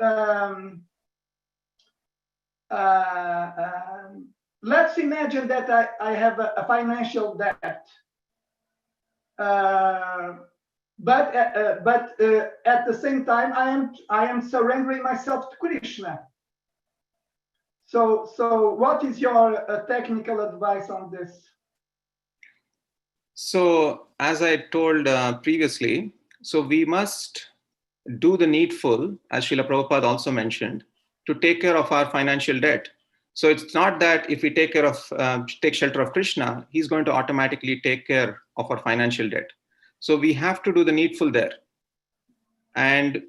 let's imagine that I have a financial debt, but at the same time I am surrendering myself to Krishna. So what is your technical advice on this? So as I told previously, so we must do the needful, as Srila Prabhupada also mentioned, to take care of our financial debt. So it's not that if we take shelter of Krishna, he's going to automatically take care of our financial debt. So we have to do the needful there. And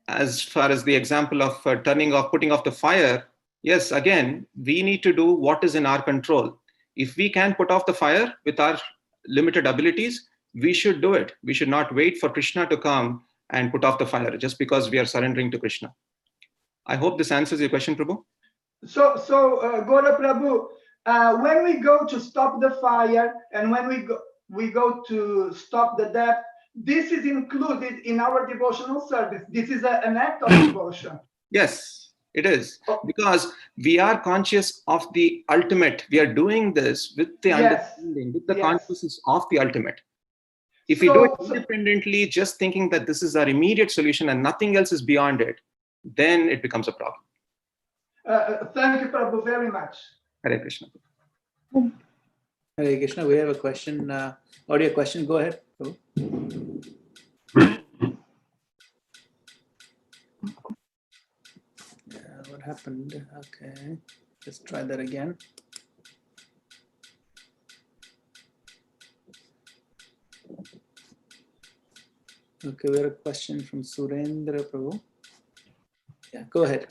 as far as the example of putting off the fire, yes, again, we need to do what is in our control. If we can put off the fire with our limited abilities, we should do it. We should not wait for Krishna to come and put off the fire just because we are surrendering to Krishna. I hope this answers your question, Prabhu. So Gaura Prabhu, when we go to stop the fire and when we go to stop the debt, this is included in our devotional service. This is an act of devotion. Yes, it is. Because we are conscious of the ultimate. We are doing this with the understanding, with the consciousness of the ultimate. If we do it independently, just thinking that this is our immediate solution and nothing else is beyond it, then it becomes a problem. Thank you, Prabhu, very much. Hare Krishna. Hare Krishna, we have a question, audio question. Go ahead, Prabhu. What happened? Okay, let's try that again. Okay, we have a question from Surendra Prabhu. Yeah, go ahead.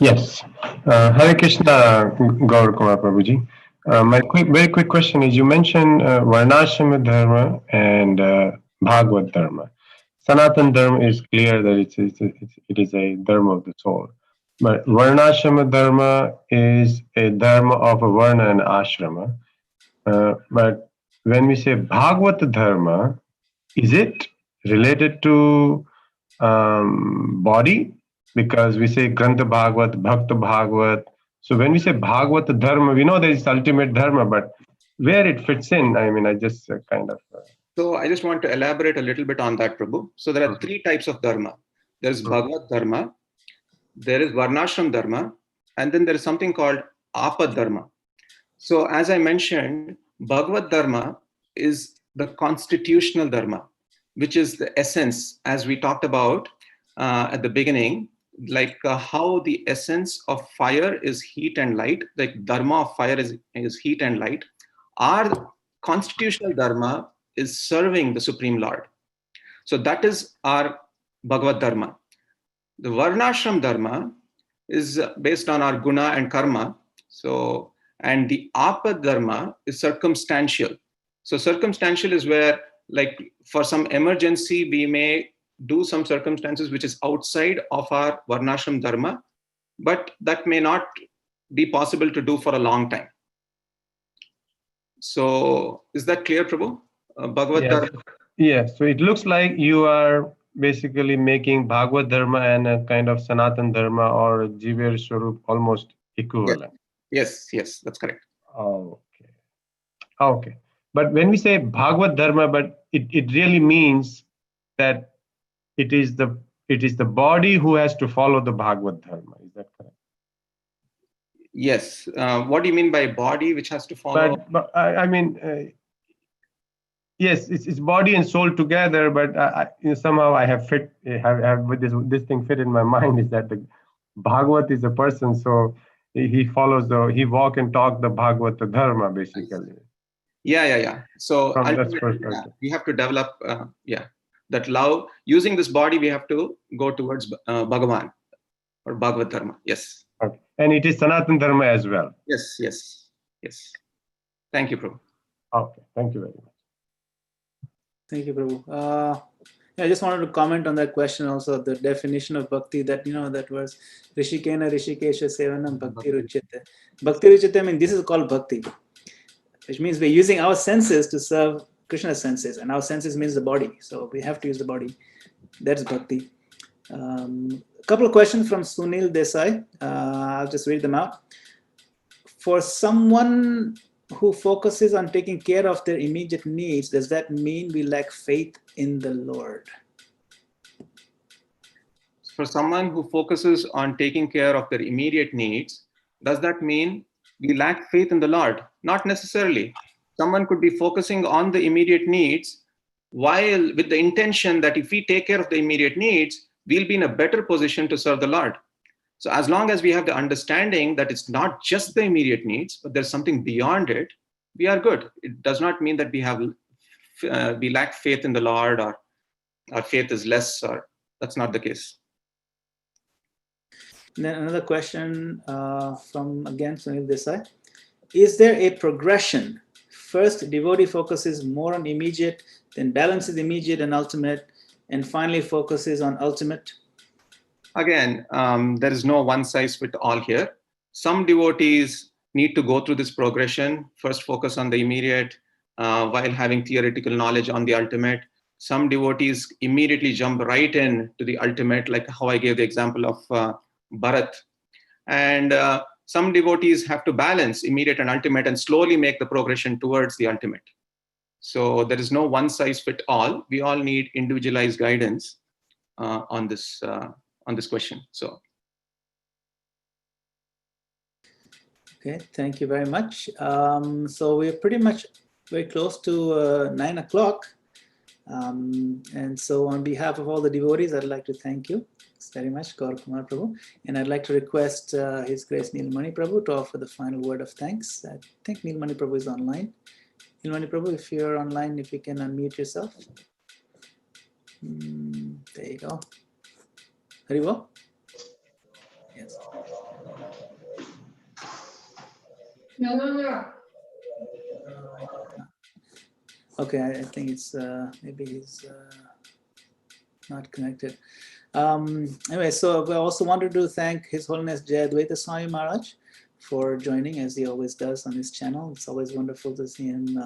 Yes. Hare Krishna, Gaura Kumar Prabhuji. My very quick question is, you mentioned Varnashrama Dharma and Bhagavad Dharma. Sanatan Dharma is clear that it is a dharma of the soul. But Varnashrama Dharma is a dharma of a Varna and Ashrama. But when we say Bhagavad Dharma, is it related to body? Because we say Grantha Bhagavad, Bhakta Bhagavad. So when we say Bhagavad Dharma, we know there is ultimate Dharma, but where it fits in, I mean, I just kind of... So I just want to elaborate a little bit on that, Prabhu. So there are three types of Dharma. There is Bhagavad Dharma, there is Varnashram Dharma, and then there is something called Apad Dharma. So as I mentioned, Bhagavad Dharma is the constitutional Dharma, which is the essence, as we talked about at the beginning, like how the essence of fire is heat and light, like Dharma of fire is heat and light. Our constitutional Dharma is serving the Supreme Lord. So that is our Bhagavad Dharma. The Varnashram Dharma is based on our guna and karma. So, and the Apad Dharma is circumstantial. So circumstantial is where, like, for some emergency, we may do some circumstances which is outside of our Varnashram Dharma, but that may not be possible to do for a long time. So is that clear, Prabhu? Bhagavad Dharma. Yeah, so it looks like you are basically making Bhagavad Dharma and a kind of Sanatan Dharma or Jiver Swarup almost equivalent. Yes, that's correct. Okay. But when we say Bhagavad Dharma, but it really means that it is the body who has to follow the Bhagavad Dharma. Is that correct? Yes. What do you mean by body which has to follow? But I mean, yes, it's body and soul together. But somehow I have with this thing fit in my mind is that the Bhagavat is a person, so he follows he walk and talk the Bhagavad Dharma basically. Yeah. So we have to develop that love. Using this body, we have to go towards Bhagavan or Bhagavad Dharma. Yes. Okay. And it is Sanatan Dharma as well. Yes. Thank you, Prabhu. Okay. Thank you very much. Thank you, Prabhu. I just wanted to comment on that question also, the definition of bhakti, that, that was Rishikena Rishikesha Sevanam Bhakti Ruchite. Bhakti Ruchite, I mean, this is called bhakti, which means we're using our senses to serve Krishna's senses, and our senses means the body. So we have to use the body. That's bhakti. A couple of questions from Sunil Desai. I'll just read them out. For someone who focuses on taking care of their immediate needs, does that mean we lack faith in the Lord? For someone who focuses on taking care of their immediate needs, does that mean we lack faith in the Lord? Not necessarily. Someone could be focusing on the immediate needs while with the intention that if we take care of the immediate needs, we'll be in a better position to serve the Lord. So as long as we have the understanding that it's not just the immediate needs, but there's something beyond it, we are good. It does not mean that we lack faith in the Lord or our faith is less, or that's not the case. Then another question from, again, Sunil Desai. Is there a progression? First, devotee focuses more on immediate, then balances immediate and ultimate, and finally focuses on ultimate? Again, there is no one size fit all here. Some devotees need to go through this progression, first focus on the immediate while having theoretical knowledge on the ultimate. Some devotees immediately jump right in to the ultimate, like how I gave the example of Bharat. And some devotees have to balance immediate and ultimate and slowly make the progression towards the ultimate. So there is no one size fit all. We all need individualized guidance on this question. So. Okay, thank you very much. So we're pretty much very close to 9 o'clock. And so on behalf of all the devotees, I'd like to thank you very much, Gaura Kumar Prabhu. And I'd like to request His Grace Nilmani Prabhu to offer the final word of thanks. I think Nilmani Prabhu is online. Nilmani Prabhu, if you're online, if you can unmute yourself. There you go. Haribo? Yes. No. Okay, I think it's maybe he's not connected. Anyway, so we also wanted to thank His Holiness Jayadvaita Swami Maharaj for joining, as he always does on his channel. It's always wonderful to see him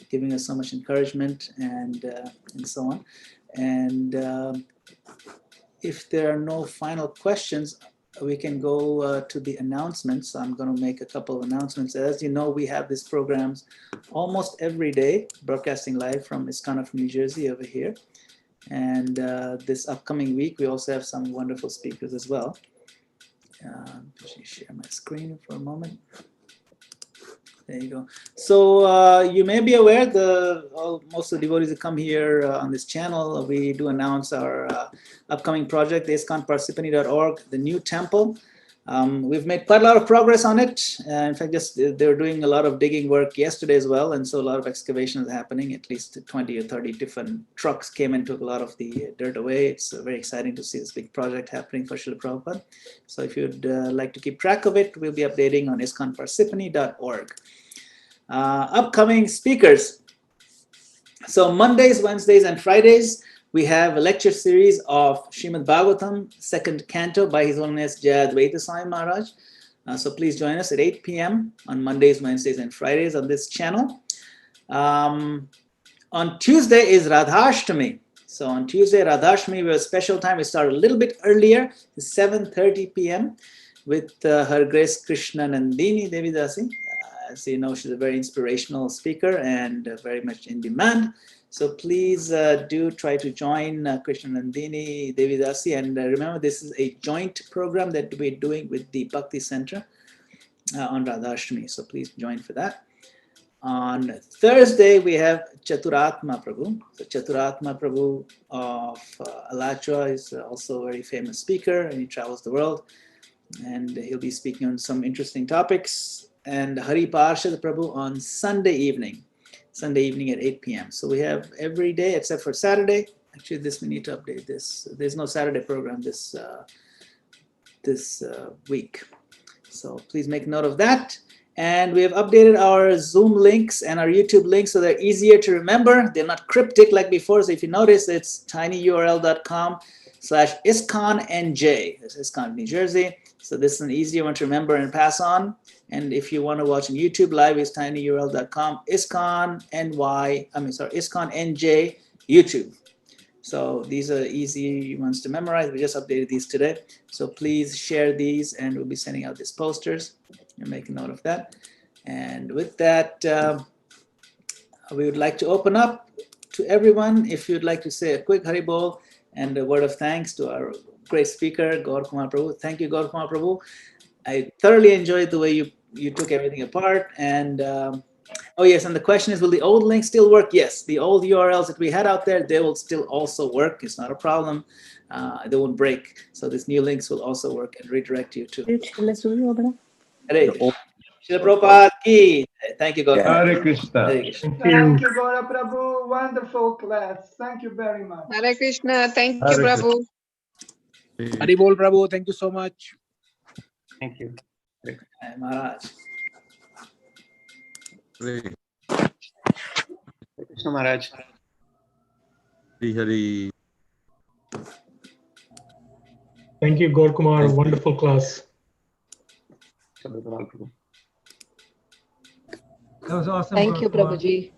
giving us so much encouragement and so on. And if there are no final questions, we can go to the announcements. I'm going to make a couple of announcements. As you know, we have these programs almost every day, broadcasting live from ISKCON of New Jersey over here. And this upcoming week, we also have some wonderful speakers as well. Let me share my screen for a moment. There you go. So you may be aware, most of the devotees that come here on this channel, we do announce our upcoming project, the ISKCON the new temple. We've made quite a lot of progress on it. In fact, they were doing a lot of digging work yesterday as well, and so a lot of excavation is happening. At least 20 or 30 different trucks came and took a lot of the dirt away. It's very exciting to see this big project happening for Srila Prabhupada. So if you'd like to keep track of it, we'll be updating on ISKCON upcoming speakers. So Mondays, Wednesdays, and Fridays, we have a lecture series of Srimad Bhagavatam, second canto by His Holiness Jayadvaita Swami Maharaj. So please join us at 8 p.m. on Mondays, Wednesdays, and Fridays on this channel. On Tuesday is Radhashtami. So on Tuesday, Radhashtami, we have a special time. We start a little bit earlier, 7:30 p.m. with Her Grace Krishna Nandini Devidasi. As you know, she's a very inspirational speaker and very much in demand. So please do try to join Krishna Nandini Devidasi. And remember, this is a joint program that we're doing with the Bhakti Center on Radhashtami. So please join for that. On Thursday, we have Chaturatma Prabhu. So Chaturatma Prabhu of Alachua is also a very famous speaker, and he travels the world. And he'll be speaking on some interesting topics. And Hari Parshad Prabhu on Sunday evening at 8 p.m. So we have every day except for Saturday. Actually, we need to update this. There's no Saturday program this week. So please make note of that. And we have updated our Zoom links and our YouTube links so they're easier to remember. They're not cryptic like before. So if you notice, it's tinyurl.com/ISKCONNJ. That's ISKCON New Jersey. So this is an easier one to remember and pass on. And if you want to watch on YouTube live, it's tinyurl.com/ISKCONNJ YouTube. So these are easy ones to memorize. We just updated these today. So please share these, and we'll be sending out these posters. And make a note of that. And with that, we would like to open up to everyone. If you'd like to say a quick Haribol and a word of thanks to our great speaker, Gaura Kumar Prabhu. Thank you, Gaura Kumar Prabhu. I thoroughly enjoyed the way you took everything apart. And oh yes, and the question is, will the old link still work? Yes, the old URLs that we had out there, they will still also work. It's not a problem. They won't break. So these new links will also work and redirect you to. Hare Krishna. Srila Prabhupada ki. Thank you, Gaura. Hare Krishna. Hare Krishna. Thank you, Gaura Prabhu. Wonderful class. Thank you very much. Hare Krishna. Thank you, Hare Prabhu. Hari Bol Prabhu, thank you so much. Thank you. Hi, Maharaj. Hare Krishna Maharaj. Hari. Thank you, Gaur Kumar. Wonderful class. That was awesome. Thank Gaur you, Kumar. Prabhuji.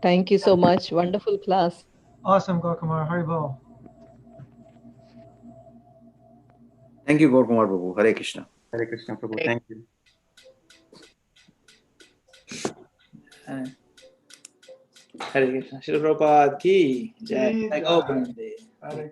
Thank you so much. Wonderful class. Awesome, Gaur Kumar. Haribol. Thank you, Gaur Kumar Prabhu. Hare Krishna. Hare Krishna Prabhu. Thank you. Hare Krishna. Srila Prabhupada ki. Jai. Jai. Thank you. Hare